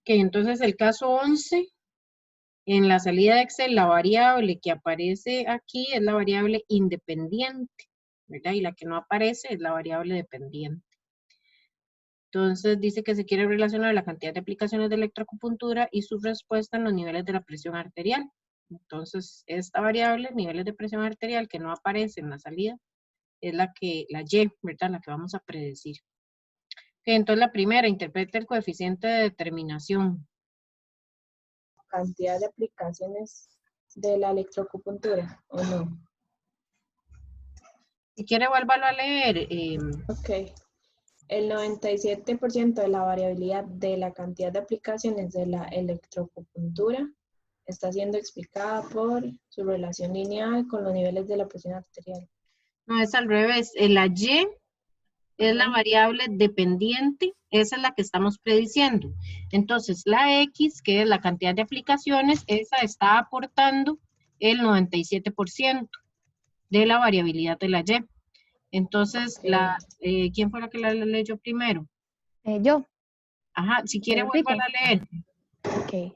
Entonces el caso 11, en la salida de Excel, la variable que aparece aquí es la variable independiente, ¿verdad? Y la que no aparece es la variable dependiente. Entonces dice que se quiere relacionar la cantidad de aplicaciones de electroacupuntura y su respuesta en los niveles de la presión arterial. Entonces esta variable, niveles de presión arterial, que no aparece en la salida, es la Y, ¿verdad? La que vamos a predecir. Entonces la primera, interpreta el coeficiente de determinación. Cantidad de aplicaciones de la electroacupuntura, ¿o no? Si quiere, vuélvalo a leer. Ok. El 97% de la variabilidad de la cantidad de aplicaciones de la electroacupuntura está siendo explicada por su relación lineal con los niveles de la presión arterial. No, es al revés. La Y es la variable dependiente, esa es la que estamos prediciendo. Entonces, la X, que es la cantidad de aplicaciones, esa está aportando el 97% de la variabilidad de la Y. Entonces, ¿quién fue la que la leyó primero? Yo. Ajá, si quiere, vuelva a leer. Ok.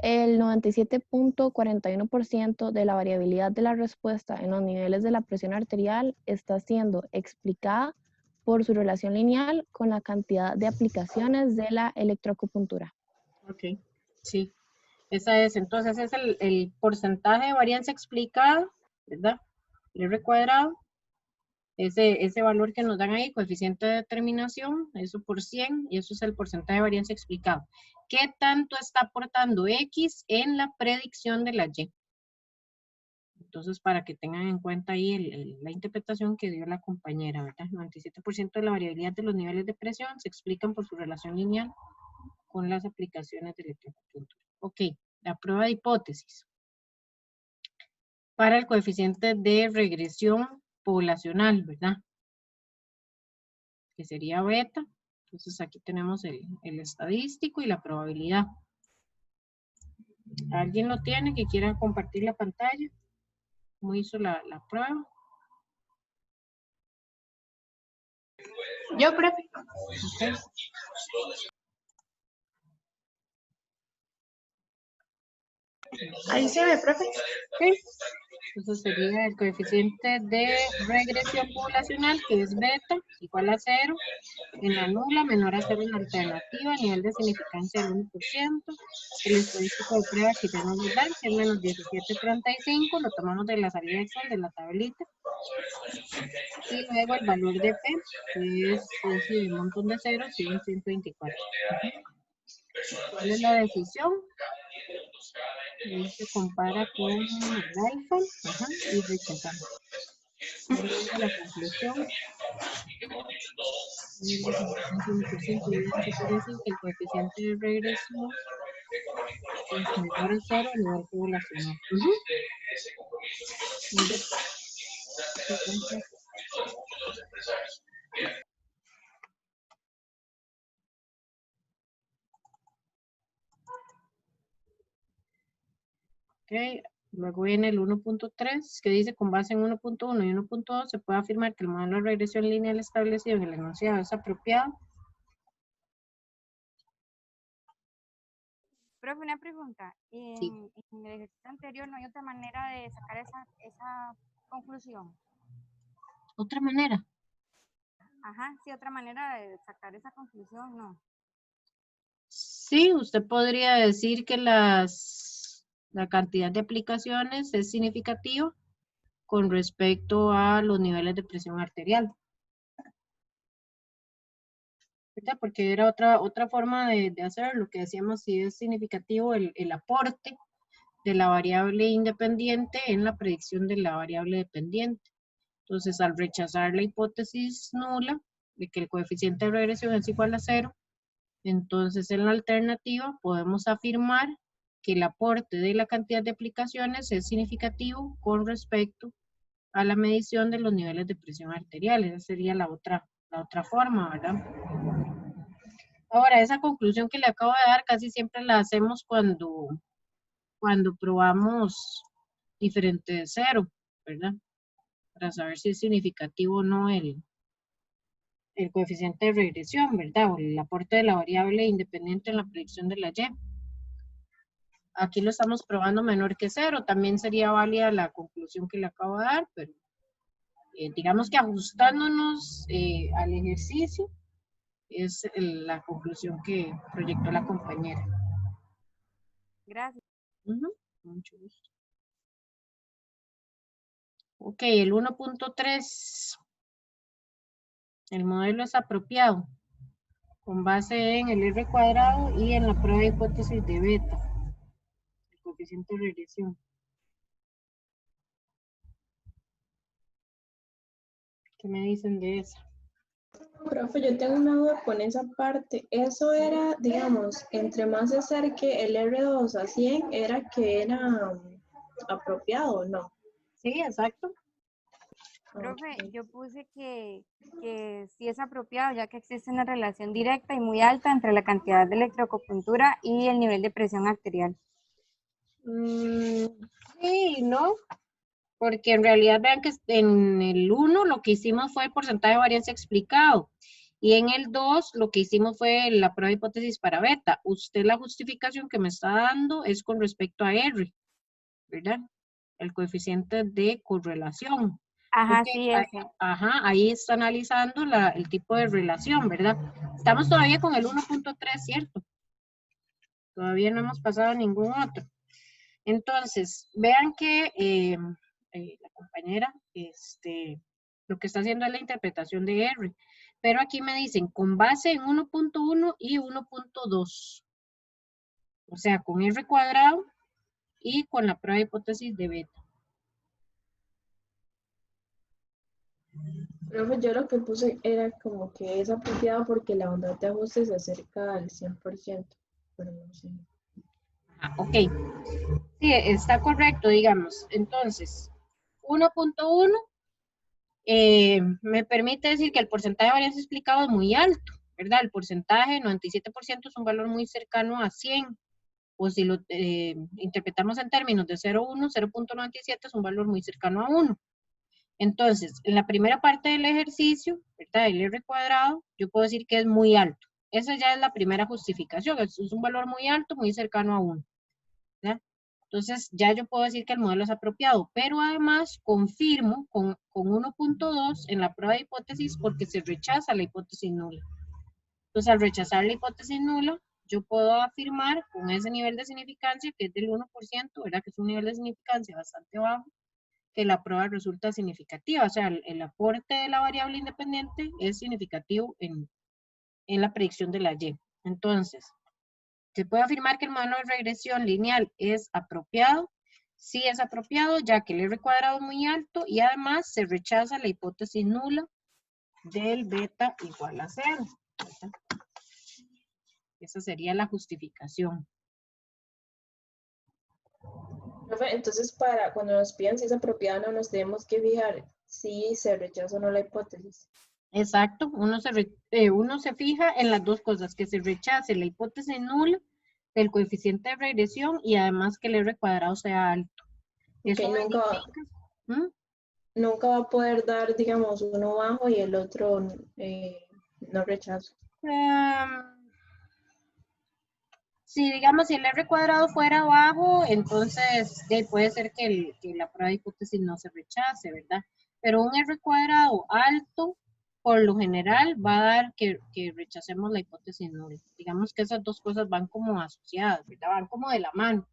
El 97.41% de la variabilidad de la respuesta en los niveles de la presión arterial está siendo explicada por su relación lineal con la cantidad de aplicaciones de la electroacupuntura. Ok, sí. Esa es, entonces, es el porcentaje de varianza explicada, ¿verdad? El R cuadrado. Ese valor que nos dan ahí, coeficiente de determinación, eso por 100, y eso es el porcentaje de varianza explicado. ¿Qué tanto está aportando X en la predicción de la Y? Entonces, para que tengan en cuenta ahí la interpretación que dio la compañera, ¿verdad? 97% de la variabilidad de los niveles de presión se explican por su relación lineal con las aplicaciones de electroacupuntura. Ok, la prueba de hipótesis. Para el coeficiente de regresión poblacional, ¿verdad? Que sería beta. Entonces aquí tenemos el estadístico y la probabilidad. ¿Alguien lo tiene que quiera compartir la pantalla? ¿Cómo hizo la prueba? Yo, profe. Okay. Ahí se ve, profe. Sí. Entonces sería el coeficiente de regresión poblacional, que es beta, igual a 0. En la nula, menor a 0 en la alternativa, nivel de significancia del 1%. El estadístico de prueba que ya nos lo dan, que es menos 17.35, lo tomamos de la salida Excel, de la tablita. Y luego el valor de P, que es decir, un montón de ceros y un 124. ¿Cuál es la decisión? Ahí se compara con el alfa, y rechazamos. Luego la conclusión. El 100% evidencia quiere decir que el coeficiente de regresión es menor a 0 a nivel poblacional. Ok, luego viene el 1.3 que dice con base en 1.1 y 1.2 se puede afirmar que el modelo de regresión lineal establecido en el enunciado es apropiado. Profe, una pregunta. Sí. En el ejercicio anterior no hay otra manera de sacar esa conclusión. ¿Otra manera? Ajá, sí, otra manera de sacar esa conclusión, no. Sí, usted podría decir que la cantidad de aplicaciones es significativa con respecto a los niveles de presión arterial. ¿Verdad? Porque era otra forma de hacer lo que decíamos, si es significativo el aporte de la variable independiente en la predicción de la variable dependiente. Entonces, al rechazar la hipótesis nula de que el coeficiente de regresión es igual a 0, entonces en la alternativa podemos afirmar que el aporte de la cantidad de aplicaciones es significativo con respecto a la medición de los niveles de presión arterial. Esa sería la otra forma, ¿verdad? Ahora, esa conclusión que le acabo de dar casi siempre la hacemos cuando probamos diferente de 0, ¿verdad? Para saber si es significativo o no el coeficiente de regresión, ¿verdad? O el aporte de la variable independiente en la predicción de la Y. Aquí lo estamos probando menor que 0. También sería válida la conclusión que le acabo de dar, pero digamos que ajustándonos al ejercicio es la conclusión que proyectó la compañera. Gracias. Mucho gusto. Ok, el 1.3. El modelo es apropiado con base en el R cuadrado y en la prueba de hipótesis de beta, el coeficiente de regresión. ¿Qué me dicen de eso? Profe, yo tengo una duda con esa parte. Eso era, digamos, entre más se acerque el R2 a 100, ¿era que era apropiado o no? Sí, exacto. Profe, Ok. yo puse que sí es apropiado, ya que existe una relación directa y muy alta entre la cantidad de electroacupuntura y el nivel de presión arterial. Sí, ¿no? Porque en realidad vean que en el 1 lo que hicimos fue el porcentaje de varianza explicado. Y en el 2 lo que hicimos fue la prueba de hipótesis para beta. Usted la justificación que me está dando es con respecto a R, ¿verdad? El coeficiente de correlación. Ajá, Porque, sí, ese. ajá, ahí está analizando el tipo de relación, ¿verdad? Estamos todavía con el 1.3, ¿cierto? Todavía no hemos pasado a ningún otro. Entonces, vean que la compañera lo que está haciendo es la interpretación de R. Pero aquí me dicen con base en 1.1 y 1.2. O sea, con R cuadrado y con la prueba de hipótesis de beta. Profe, yo lo que puse era como que es apropiado porque la bondad de ajuste se acerca al 100%, pero no sé. Ok. Sí, está correcto, digamos. Entonces, 1.1 me permite decir que el porcentaje de varianza explicado es muy alto, ¿verdad? El porcentaje, 97%, es un valor muy cercano a 100. O si lo interpretamos en términos de 0.1, 0.97 es un valor muy cercano a 1. Entonces, en la primera parte del ejercicio, ¿verdad? El R cuadrado, yo puedo decir que es muy alto. Esa ya es la primera justificación. Es un valor muy alto, muy cercano a 1. ¿verdad? Entonces, ya yo puedo decir que el modelo es apropiado, pero además confirmo con 1.2 en la prueba de hipótesis porque se rechaza la hipótesis nula. Entonces, al rechazar la hipótesis nula, yo puedo afirmar con ese nivel de significancia, que es del 1%, ¿verdad? Que es un nivel de significancia bastante bajo, que la prueba resulta significativa. O sea, el aporte de la variable independiente es significativo en la predicción de la Y. Entonces, ¿se puede afirmar que el modelo de regresión lineal es apropiado? Sí es apropiado, ya que el R cuadrado es muy alto y además se rechaza la hipótesis nula del beta igual a 0. Esa sería la justificación. Profe, entonces para cuando nos pidan si es apropiado no nos tenemos que fijar si se rechaza o no la hipótesis. Exacto, uno se fija en las dos cosas, que se rechace la hipótesis nula del coeficiente de regresión y además que el R cuadrado sea alto. Eso Que significa... nunca va a poder dar, digamos, uno bajo y el otro no rechazo. Si digamos, si el R cuadrado fuera bajo, entonces puede ser que la prueba de hipótesis no se rechace, ¿verdad? Pero un R cuadrado alto, por lo general, va a dar que rechacemos la hipótesis nula. Digamos que esas dos cosas van como asociadas, ¿verdad? Van como de la mano.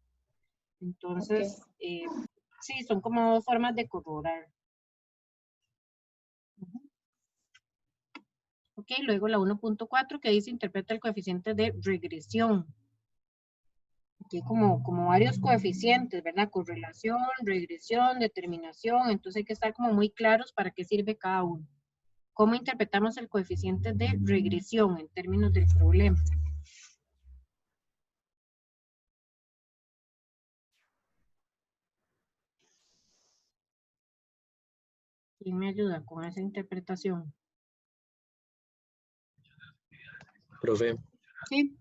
Entonces, sí, son como dos formas de corroborar. Ok, luego la 1.4 que dice interpreta el coeficiente de regresión. Aquí como varios coeficientes, ¿verdad? Correlación, regresión, determinación, entonces hay que estar como muy claros para qué sirve cada uno. ¿Cómo interpretamos el coeficiente de regresión en términos del problema? ¿Quién me ayuda con esa interpretación? Profe, Sí.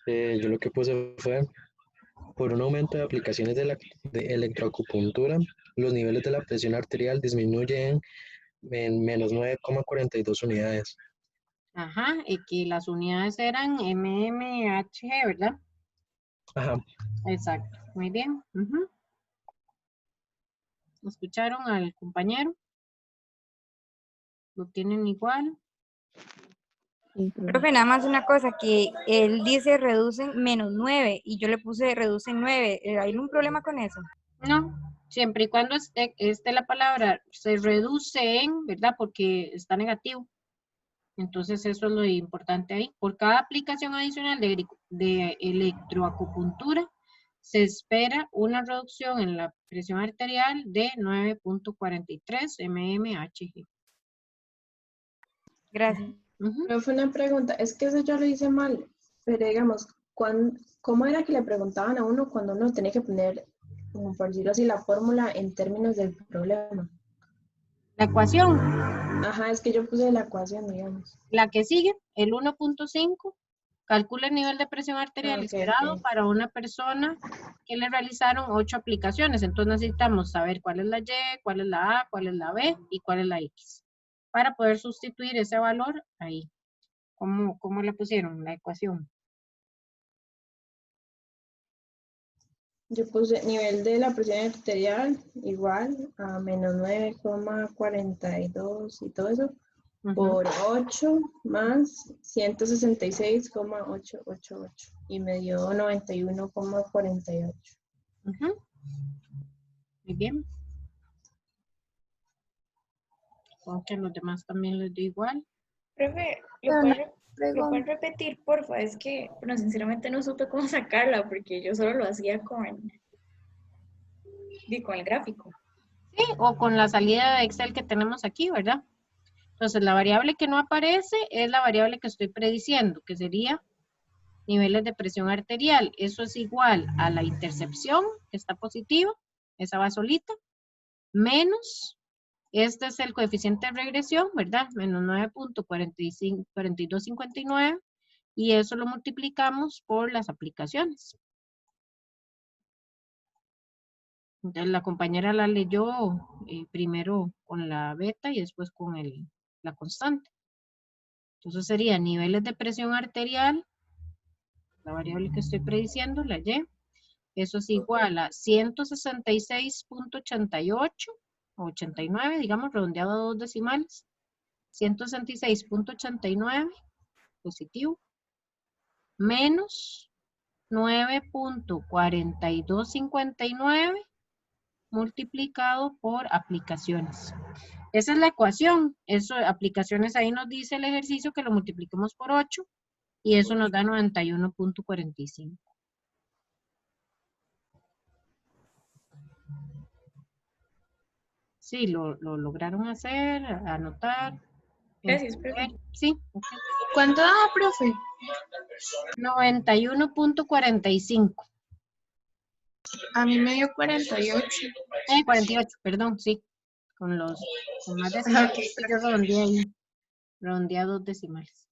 yo lo que puse fue, por un aumento de aplicaciones de electroacupuntura, los niveles de la presión arterial disminuyen en menos 9,42 unidades. Ajá, y que las unidades eran mmHg, ¿verdad? Ajá. Exacto, muy bien. Ujú. ¿Escucharon al compañero? ¿Lo tienen igual? Sí, profe. Profe, nada más una cosa, que él dice reducen -9 y yo le puse reducen 9. ¿Hay un problema con eso? No, siempre y cuando esté la palabra se reduce en, ¿verdad? Porque está negativo. Entonces eso es lo importante ahí. Por cada aplicación adicional de electroacupuntura se espera una reducción en la presión arterial de 9.43 mmHg. Gracias. Ujú. Pero fue una pregunta, es que eso yo lo hice mal, pero digamos, ¿cómo era que le preguntaban a uno cuando uno tenía que poner, como por decirlo así, la fórmula en términos del problema? La ecuación, Ajá, es que yo puse la ecuación, digamos. la que sigue, el 1.5, calcula el nivel de presión Ah, arterial ok, esperado ok. para una persona que le realizaron 8 aplicaciones. Entonces necesitamos saber cuál es la Y, cuál es la A, cuál es la B y cuál es la X, para poder sustituir ese valor ahí. ¿Cómo le pusieron la ecuación? Yo puse nivel de la presión arterial igual a menos 9,42 y todo eso, Ujú. por 8 más 166,888 y me dio 91,48. Ujú. Muy bien. Aunque los demás también les dio igual. Profe, Pero una ¿lo pregunta. pueden repetir, porfa? Es que, bueno, sinceramente no supe cómo sacarla porque yo solo lo hacía con el gráfico. Sí, o con la salida de Excel que tenemos aquí, ¿verdad? Entonces, la variable que no aparece es la variable que estoy prediciendo, que sería niveles de presión arterial. Eso es igual a la intercepción, que está positiva, esa va solita, menos, este es el coeficiente de regresión, ¿verdad? Menos 9.4259, y eso lo multiplicamos por las aplicaciones. Entonces, la compañera la leyó primero con la beta y después con la constante. Entonces sería niveles de presión arterial, la variable que estoy prediciendo, la Y, eso es igual a 166.88 o 89, digamos, redondeado a 2 decimales, 166.89 positivo, menos 9.4259 multiplicado por aplicaciones. Esa es la ecuación. Eso, aplicaciones, ahí nos dice el ejercicio que lo multipliquemos por 8 y eso nos da 91.45. Sí, lo lograron hacer, anotar. Gracias, profe. Sí, ok. ¿Cuánto da, profe? 91.45. A mí me dio 48. 48, perdón, sí. Con más Ah, decimales, ok, que yo redondeé ahí. Redondeé a 2 decimales.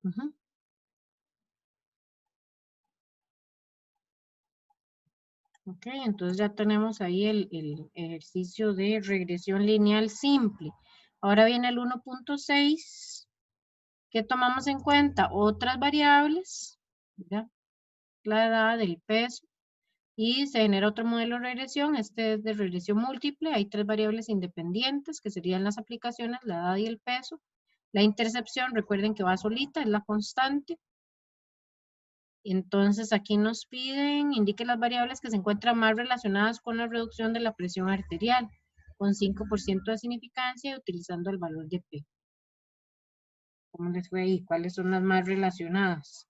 Ujú. Ok, entonces ya tenemos ahí el ejercicio de regresión lineal simple. Ahora viene el 1.6, que tomamos en cuenta otras variables, ¿verdad? La edad, el peso, y se genera otro modelo de regresión. Este es de regresión múltiple. Hay 3 variables independientes, que serían las aplicaciones, la edad y el peso. La intercepción, recuerden que va solita, es la constante. Entonces aquí nos piden, indique las variables que se encuentran más relacionadas con la reducción de la presión arterial, con 5% de significancia, utilizando el valor de P. ¿Cómo les fue ahí? ¿Cuáles son las más relacionadas?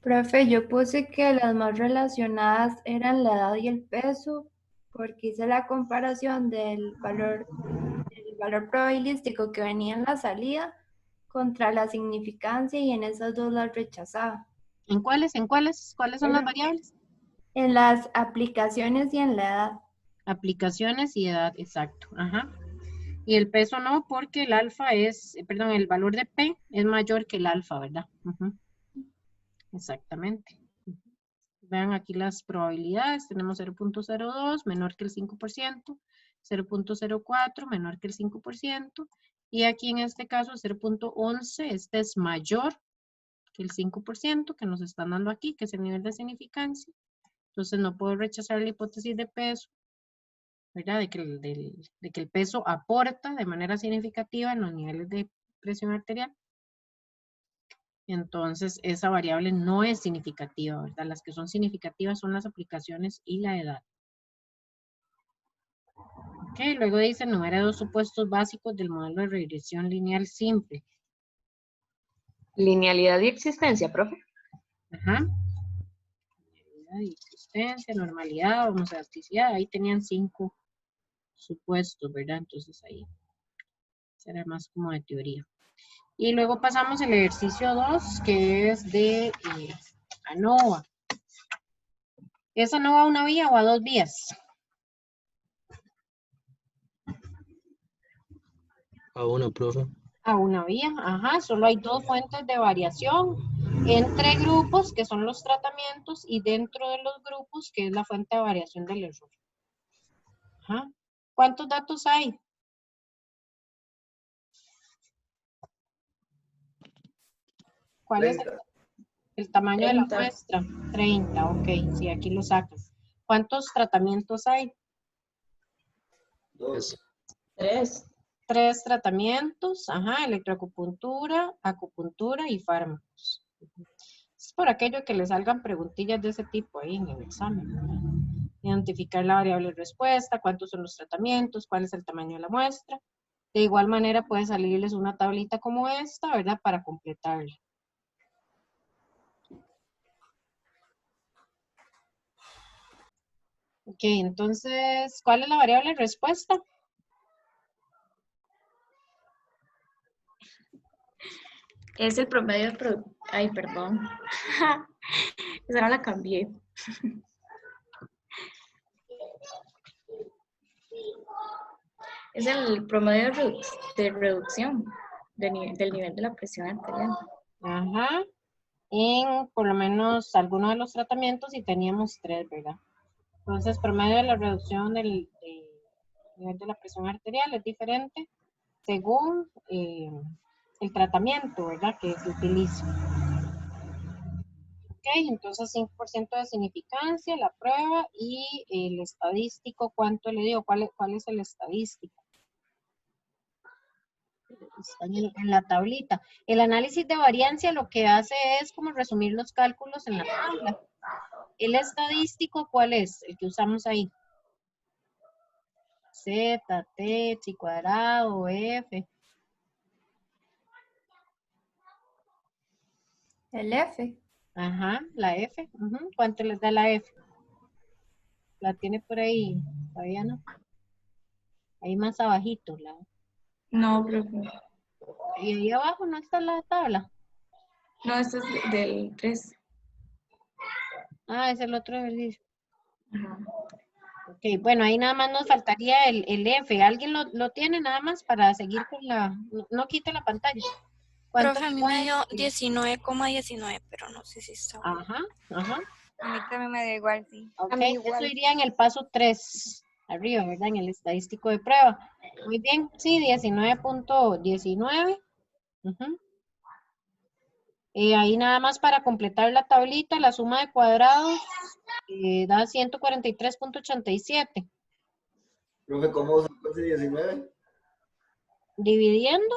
Profe, yo puse que las más relacionadas eran la edad y el peso, porque hice la comparación del valor probabilístico que venía en la salida contra la significancia y en esas dos las rechazaba. ¿En cuáles? ¿En cuáles? ¿Cuáles son las variables? En las aplicaciones y en la edad. Aplicaciones y edad, exacto. Ajá. Y el peso no, porque el alfa es, perdón, el valor de P es mayor que el alfa, ¿verdad? Ujú. Exactamente. Vean aquí las probabilidades. Tenemos 0.02, menor que el 5%, 0.04 menor que el 5%, y aquí en este caso 0.11, este es mayor que el 5% que nos están dando aquí, que es el nivel de significancia. Entonces no puedo rechazar la hipótesis de peso, ¿verdad? De que el peso aporta de manera significativa en los niveles de presión arterial. Entonces esa variable no es significativa, ¿verdad? Las que son significativas son las aplicaciones y la edad. Ok, luego dice, enumera dos supuestos básicos del modelo de regresión lineal simple. Linealidad y existencia, profe. Ajá. Existencia, normalidad, homocedasticidad, ahí tenían 5 supuestos, ¿verdad? Entonces ahí será más como de teoría. Y luego pasamos al ejercicio 2, que es de ANOVA. ¿Es ANOVA a una vía o a dos vías? A una, profe. A una vía, ajá, solo hay dos fuentes de variación entre grupos, que son los tratamientos, y dentro de los grupos, que es la fuente de variación del error. Ajá. ¿Cuántos datos hay? ¿Cuál es el tamaño de la 30. muestra? 30, ok, sí, aquí lo sacas. ¿Cuántos tratamientos hay? 2. 3. 3 tratamientos, ajá, electroacupuntura, acupuntura y fármacos. Es por aquello que le salgan preguntillas de ese tipo ahí en el examen, ¿verdad? Identificar la variable de respuesta, cuántos son los tratamientos, cuál es el tamaño de la muestra. De igual manera puede salirles una tablita como esta, ¿verdad? Para completarla. Ok, entonces, ¿cuál es la variable de respuesta? Es el promedio de Ay, perdón. Esa no la cambié. Es el promedio de reducción del nivel de la presión arterial. Ajá. En por lo menos algunos de los tratamientos y teníamos 3, ¿verdad? Entonces, promedio de la reducción del nivel de la presión arterial es diferente según el tratamiento, ¿verdad? Que se utiliza. Ok, entonces 5% de significancia, la prueba, y el estadístico, ¿cuánto le dio? ¿Cuál es el estadístico? Está en la tablita. El análisis de variancia lo que hace es como resumir los cálculos en la tabla. El estadístico, ¿cuál es? El que usamos ahí. Z, T, chi cuadrado, F. El F. Ajá, la F. ¿Cuánto les da la F? La tiene por ahí, todavía no. Ahí más abajito. No, profe. Y ahí abajo no está la tabla. No, este es del 3. Ah, es el otro ejercicio. Ajá. Ok, bueno, ahí nada más nos faltaría el F. ¿Alguien lo tiene nada más para seguir con la... No quite la pantalla. ¿Cuánto Profe, a mí le da me dio el- 19,19, pero no sé si está bueno. Ajá, ajá. A mí también me da igual, sí. Ok, eso iría en el paso 3, arriba, ¿verdad? En el estadístico de prueba. Muy bien, sí, 19.19. Ahí nada más para completar la tablita, la suma de cuadrados da 143.87. Profe, ¿cómo sacó ese 19? Dividiendo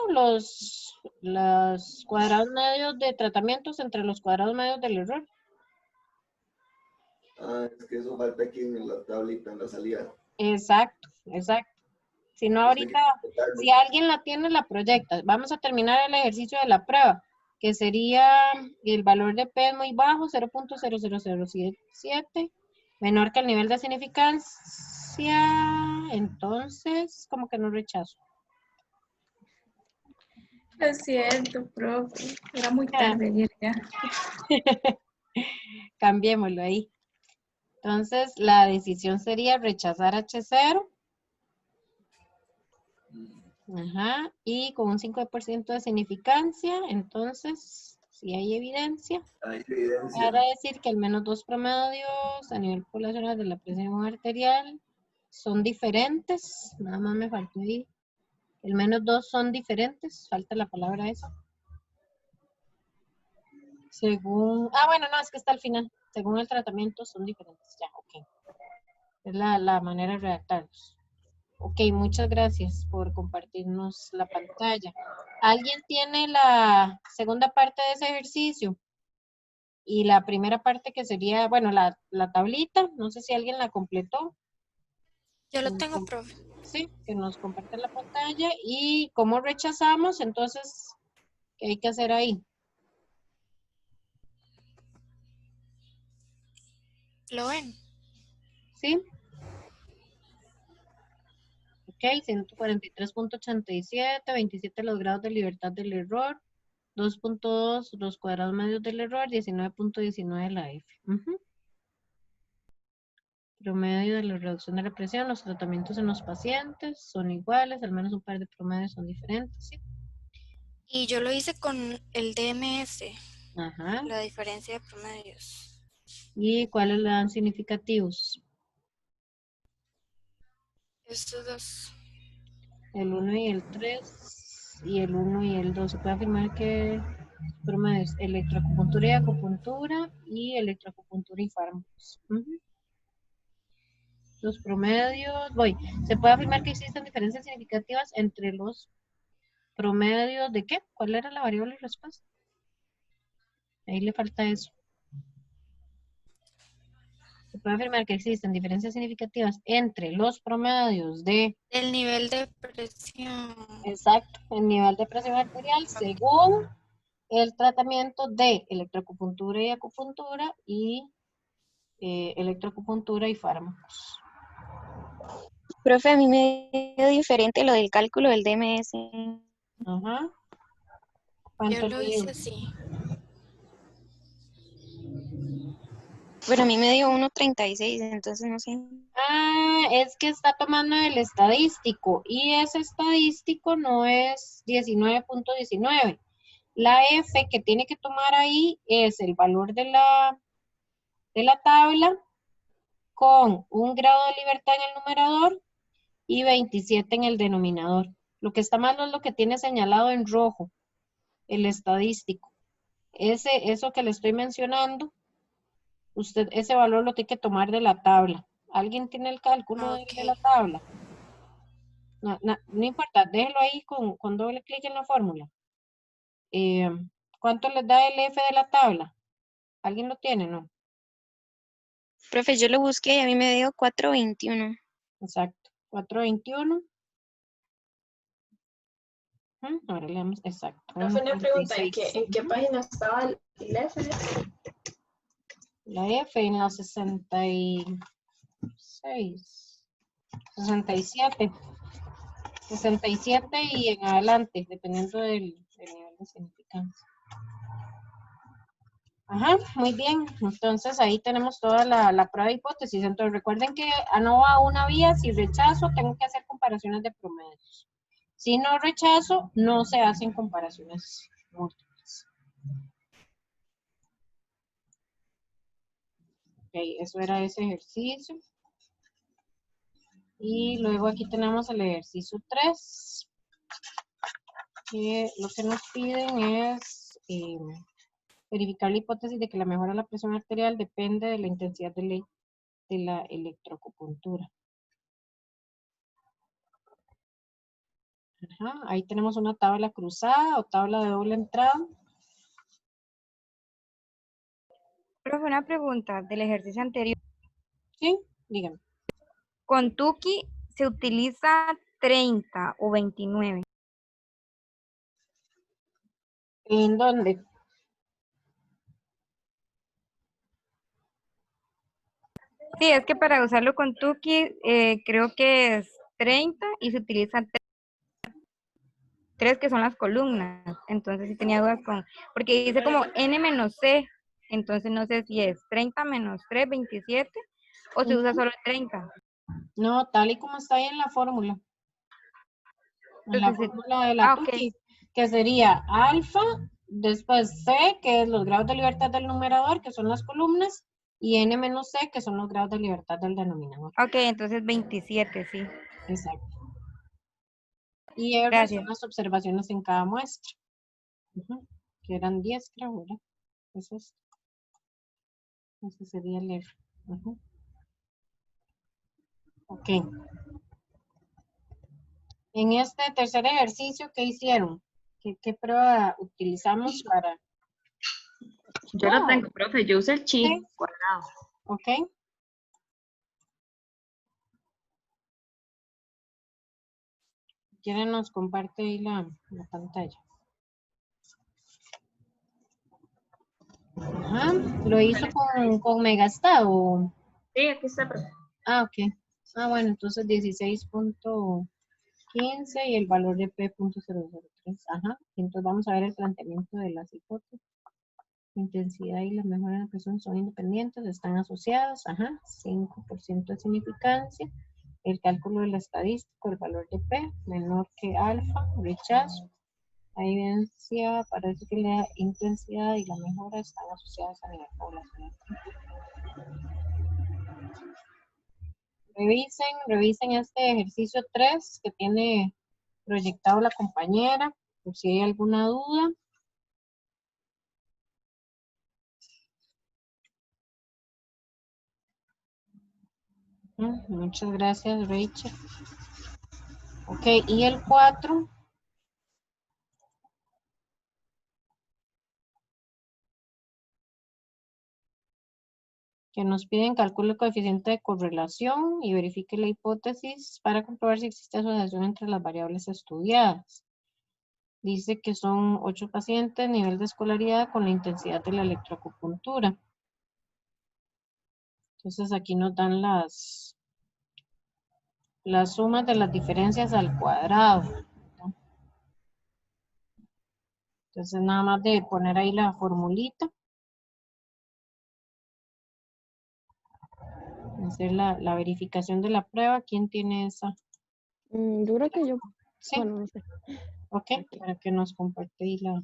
los cuadrados medios de tratamientos entre los cuadrados medios del error. Ah, es que eso falta aquí en la tablita, en la salida. Exacto, exacto. Si no, ahorita, si alguien la tiene, la proyecta. Vamos a terminar el ejercicio de la prueba, que sería el valor de P es muy bajo, 0.00077, menor que el nivel de significancia, entonces, como que no rechazo. Lo siento, profe. Era muy tarde ayer ya. Cambiémoslo ahí. Entonces, la decisión sería rechazar H0. Ajá, y con un 5% de significancia, entonces, si hay evidencia, Hay evidencia. para decir que al menos 2 promedios a nivel poblacional de la presión arterial son diferentes. Nada más me faltó ahí. El -2 son diferentes. Falta la palabra esa. Según... Ah, bueno, no, es que está al final. Según el tratamiento son diferentes. Ya, ok. Es la manera de redactarlos. Ok, muchas gracias por compartirnos la pantalla. ¿Alguien tiene la segunda parte de ese ejercicio? Y la primera parte que sería, bueno, la tablita, no sé si alguien la completó. Yo lo tengo, profe. Sí, que nos comparte la pantalla. Y cómo rechazamos, entonces, ¿qué hay que hacer ahí? ¿Lo ven? Sí. Ok, 143.87, 27 los grados de libertad del error, 2.2 los cuadrados medios del error, 19.19 la F. Promedio de la reducción de la presión, los tratamientos en los pacientes son iguales, al menos un par de promedios son diferentes, ¿sí? Y yo lo hice con el DMS, Ajá. la diferencia de promedios. ¿Y cuáles le dan significativos? Estos dos. El 1 y el 3, y el 1 y el 2. Se puede afirmar que promedios electroacupuntura y acupuntura, y electroacupuntura y fármacos. Los promedios, se puede afirmar que existen diferencias significativas entre los promedios de ¿qué? ¿Cuál era la variable de respuesta? Ahí le falta eso. Se puede afirmar que existen diferencias significativas entre los promedios de... El nivel de presión. Exacto, el nivel de presión arterial según el tratamiento de electroacupuntura y acupuntura y electroacupuntura y fármacos. Profe, a mí me dio diferente lo del cálculo del DMS. Ajá. Yo lo hice así. Pero a mí me dio 1.36, entonces no sé. Ah, es que está tomando el estadístico y ese estadístico no es 19.19. La F que tiene que tomar ahí es el valor de la tabla con un grado de libertad en el numerador y 27 en el denominador. Lo que está mal es lo que tiene señalado en rojo, el estadístico. Eso que le estoy mencionando, usted ese valor lo tiene que tomar de la tabla. ¿Alguien tiene el cálculo de la tabla? No importa, déjelo ahí con doble clic en la fórmula. ¿Cuánto les da el F de la tabla? ¿Alguien lo tiene, no? Profe, yo lo busqué y a mí me dio 4.21. Exacto, 4.21. Ahora leemos, exacto. Profe, una pregunta, ¿en qué página estaba el F? La F en la 66, 67. 67 y en adelante, dependiendo del nivel de significancia. Ajá, muy bien. Entonces ahí tenemos toda la prueba de hipótesis. Entonces recuerden que no va a una vía, si rechazo tengo que hacer comparaciones de promedios. Si no rechazo, no se hacen comparaciones múltiples. Ok, eso era ese ejercicio. Y luego aquí tenemos el ejercicio 3. Que lo que nos piden es verificar la hipótesis de que la mejora de la presión arterial depende de la intensidad de la electroacupuntura. Ajá, ahí tenemos una tabla cruzada o tabla de doble entrada. Profe, una pregunta del ejercicio anterior. Sí, dígame. Con Tuki se utiliza 30 o 29. ¿En dónde? Sí, es que para usarlo con Tuki creo que es 30 y se utilizan 3 que son las columnas. Entonces sí tenía dudas porque dice como N menos C. Entonces no sé si es 30 menos 3, 27 o se usa solo 30. No, tal y como está ahí en la fórmula. En la fórmula de la Tuki, que sería alfa, después C, que es los grados de libertad del numerador, que son las columnas, y n menos c, que son los grados de libertad del denominador. Ok, entonces 27, sí. Exacto. Y R Gracias. son las observaciones en cada muestra. Que eran 10, creo, ¿verdad? Eso es. Ese sería el R. Ok. En este tercer ejercicio, ¿qué hicieron? ¿Qué prueba utilizamos para...? Yo lo tengo, profe, yo usé el chi Sí. cuadrado. Ok. ¿Quieren nos comparte ahí la pantalla? Ajá. ¿Lo hizo con Megastado? Sí, aquí está, profe. Ah, ok. Ah, bueno, entonces 16.15 y el valor de P.003. Ajá. Entonces vamos a ver el planteamiento de las hipótesis. Intensidad y la mejora de la presión son independientes, están asociadas. Ajá. 5% de significancia. El cálculo de la estadística, el valor de P menor que alfa, rechazo. La evidencia parece que la intensidad y la mejora están asociadas a nivel poblacional. Revisen este ejercicio 3 que tiene proyectado la compañera, por si hay alguna duda. Muchas gracias, Rachel. Ok, y el 4. Que nos piden calculo el coeficiente de correlación y verifique la hipótesis para comprobar si existe asociación entre las variables estudiadas. Dice que son 8 pacientes, nivel de escolaridad con la intensidad de la electroacupuntura. Entonces aquí nos dan las sumas de las diferencias al cuadrado. Entonces nada más de poner ahí la formulita. Hacer la verificación de la prueba. ¿Quién tiene esa? Yo creo que yo. Sí. Bueno, no sé. Ok, para que nos comparte ahí la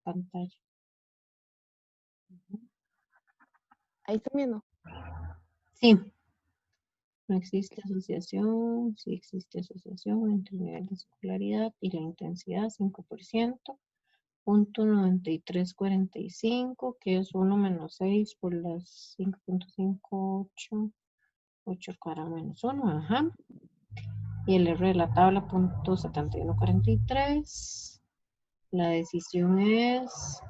pantalla. Ahí está viendo. Sí. No existe asociación, sí existe asociación entre el nivel de escolaridad y la intensidad, 5%, punto 9345, que es 1 menos 6 por las 5.58, 8 cara menos 1, ajá. Y el R de la tabla, punto 7143. La decisión es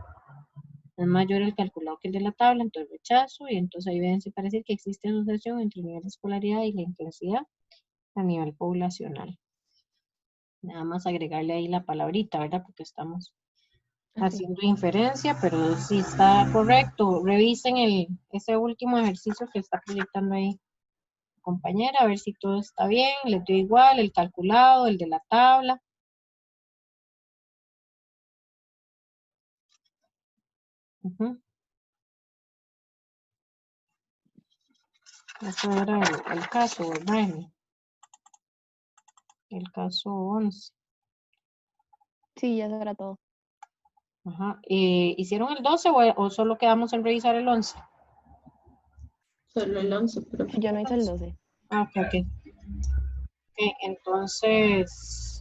mayor el calculado que el de la tabla, entonces rechazo, y entonces hay evidencia para decir que existe asociación entre el nivel de escolaridad y la intensidad a nivel poblacional. Nada más agregarle ahí la palabrita, ¿verdad? Porque estamos haciendo inferencia, pero si está correcto, revisen ese último ejercicio que está proyectando ahí compañera, a ver si todo está bien, les dio igual, el calculado, el de la tabla. Eso era el caso, ¿verdad? El caso 11. Sí, ya era todo. Ajá. ¿Hicieron el 12 o solo quedamos en revisar el 11? Solo el 11, profe. Yo no hice el 12. Ah, ok. Ok, entonces